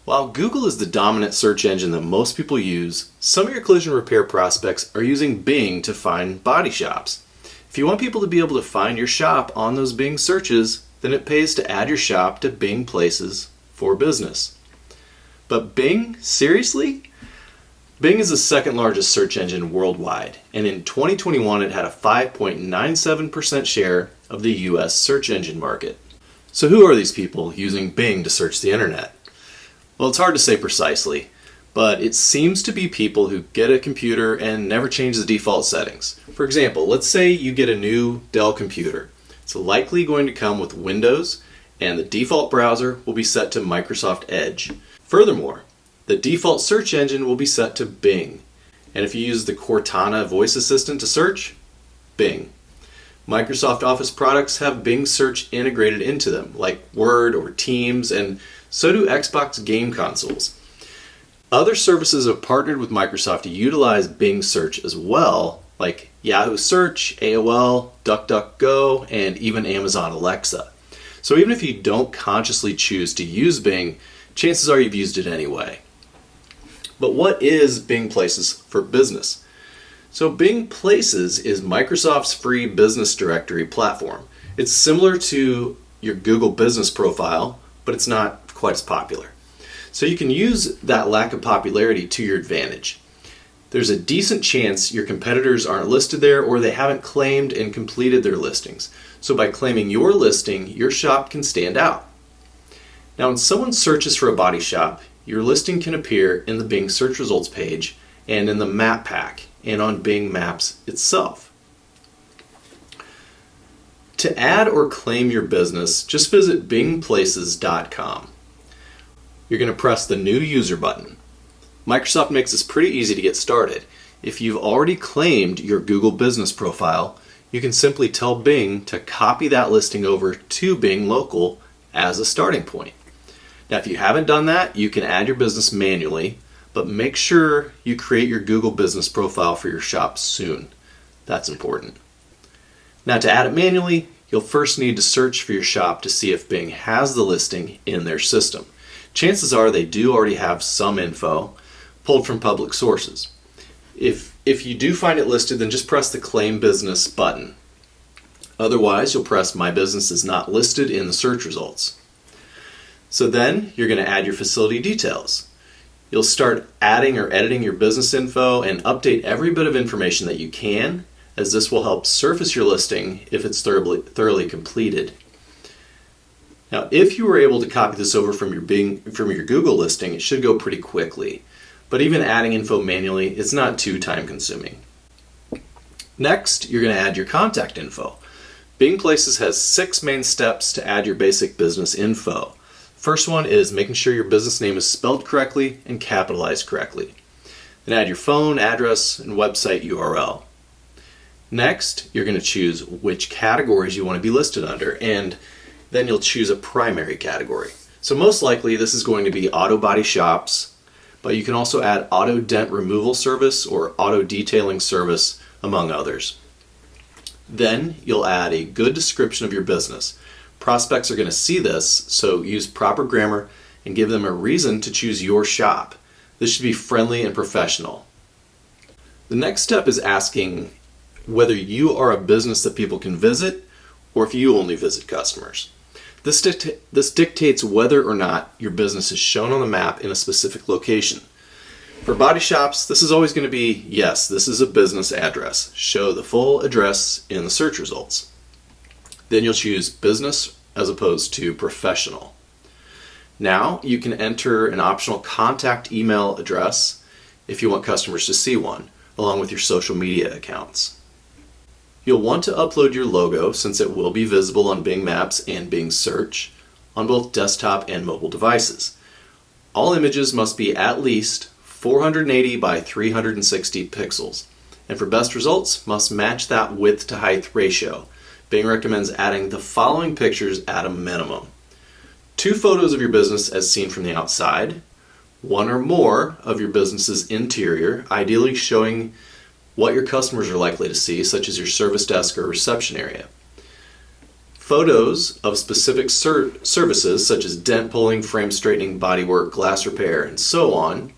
While Google is the dominant search engine that most people use, some of your collision repair prospects are using Bing to find body shops. If you want people to be able to find your shop on those Bing searches, then it pays to add your shop to Bing Places for Business. But Bing? Seriously? Bing is the second largest search engine worldwide, and in 2021 it had a 5.97% share of the US search engine market. So who are these people using Bing to search the internet? Well, it's hard to say precisely, but it seems to be people who get a computer and never change the default settings. For example, let's say you get a new Dell computer. It's likely going to come with Windows, and the default browser will be set to Microsoft Edge. Furthermore, the default search engine will be set to Bing. And if you use the Cortana voice assistant to search, Bing. Microsoft Office products have Bing search integrated into them, like Word or Teams, and so do Xbox game consoles. Other services have partnered with Microsoft to utilize Bing search as well, like Yahoo Search, AOL, DuckDuckGo, and even Amazon Alexa. So even if you don't consciously choose to use Bing, chances are you've used it anyway. But what is Bing Places for Business? So Bing Places is Microsoft's free business directory platform. It's similar to your Google business profile, but it's not quite as popular. So you can use that lack of popularity to your advantage. There's a decent chance your competitors aren't listed there or they haven't claimed and completed their listings. So by claiming your listing, your shop can stand out. Now when someone searches for a body shop, your listing can appear in the Bing search results page and in the map pack and on Bing Maps itself. To add or claim your business, just visit bingplaces.com. You're going to press the New User button. Microsoft makes this pretty easy to get started. If you've already claimed your Google business profile, you can simply tell Bing to copy that listing over to Bing Local as a starting point. Now, if you haven't done that, you can add your business manually, but make sure you create your Google business profile for your shop soon. That's important. Now, to add it manually, you'll first need to search for your shop to see if Bing has the listing in their system. Chances are they do already have some info pulled from public sources. If you do find it listed, then just press the Claim Business button. Otherwise, you'll press My Business is not listed in the search results. So then you're going to add your facility details. You'll start adding or editing your business info and update every bit of information that you can, as this will help surface your listing if it's thoroughly completed. Now, if you were able to copy this over from your Google listing, it should go pretty quickly. But even adding info manually, it's not too time consuming. Next, you're going to add your contact info. Bing Places has 6 main steps to add your basic business info. First one is making sure your business name is spelled correctly and capitalized correctly. Then add your phone, address, and website URL. Next, you're going to choose which categories you want to be listed under, and then you'll choose a primary category. So most likely this is going to be auto body shops, but you can also add auto dent removal service or auto detailing service, among others. Then you'll add a good description of your business. Prospects are going to see this, so use proper grammar and give them a reason to choose your shop. This should be friendly and professional. The next step is asking whether you are a business that people can visit or if you only visit customers. This dictates whether or not your business is shown on the map in a specific location. For body shops, this is always going to be, yes, this is a business address. Show the full address in the search results. Then you'll choose business as opposed to professional. Now you can enter an optional contact email address if you want customers to see one, along with your social media accounts. You'll want to upload your logo since it will be visible on Bing Maps and Bing Search on both desktop and mobile devices. All images must be at least 480 by 360 pixels, and for best results must match that width to height ratio. Bing recommends adding the following pictures at a minimum: 2 photos of your business as seen from the outside, 1 or more of your business's interior, ideally showing what your customers are likely to see, such as your service desk or reception area. photos of specific services such as dent pulling, frame straightening, bodywork, glass repair, and so on,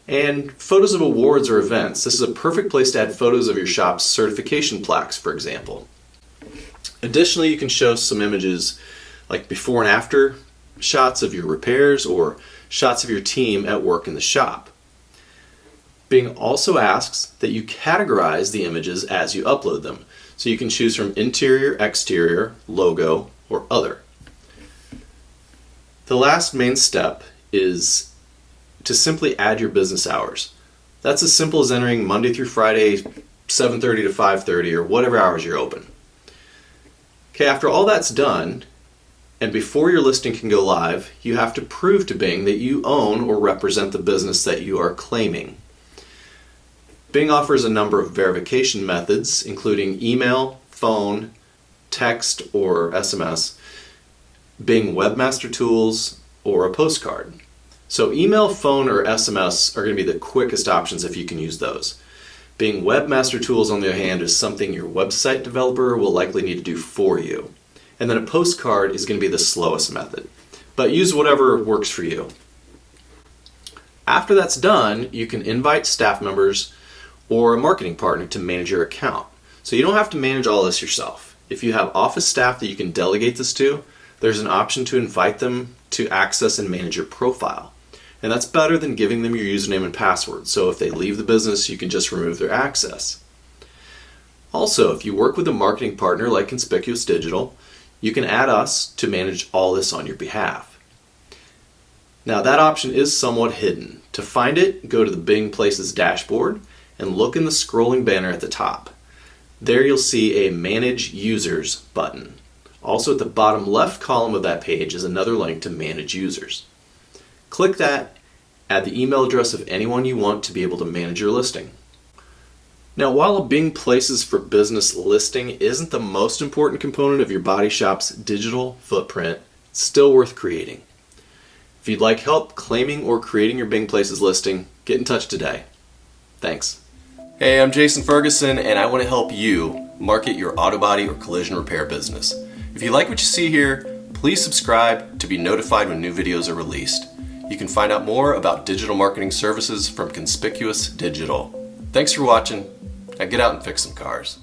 and photos of awards or events. This is a perfect place to add photos of your shop's certification plaques, for example. Additionally, you can show some images like before and after shots of your repairs or shots of your team at work in the shop. Bing also asks that you categorize the images as you upload them. So you can choose from interior, exterior, logo, or other. The last main step is to simply add your business hours. That's as simple as entering Monday through Friday, 7:30 to 5:30, or whatever hours you're open. Okay, after all that's done, and before your listing can go live, you have to prove to Bing that you own or represent the business that you are claiming. Bing offers a number of verification methods, including email, phone, text, or SMS, Bing Webmaster Tools, or a postcard. So email, phone, or SMS are going to be the quickest options if you can use those. Bing Webmaster Tools, on the other hand, is something your website developer will likely need to do for you. And then a postcard is going to be the slowest method. But use whatever works for you. After that's done, you can invite staff members or a marketing partner to manage your account. So you don't have to manage all this yourself. If you have office staff that you can delegate this to, there's an option to invite them to access and manage your profile. And that's better than giving them your username and password. So if they leave the business, you can just remove their access. Also, if you work with a marketing partner like Conspicuous Digital, you can add us to manage all this on your behalf. Now that option is somewhat hidden. To find it, go to the Bing Places dashboard and look in the scrolling banner at the top. There you'll see a Manage Users button. Also at the bottom left column of that page is another link to Manage Users. Click that, add the email address of anyone you want to be able to manage your listing. Now, while a Bing Places for Business listing isn't the most important component of your body shop's digital footprint, it's still worth creating. If you'd like help claiming or creating your Bing Places listing, get in touch today. Thanks. Hey, I'm Jason Ferguson, and I want to help you market your auto body or collision repair business. If you like what you see here, please subscribe to be notified when new videos are released. You can find out more about digital marketing services from Conspicuous Digital. Thanks for watching. Now get out and fix some cars.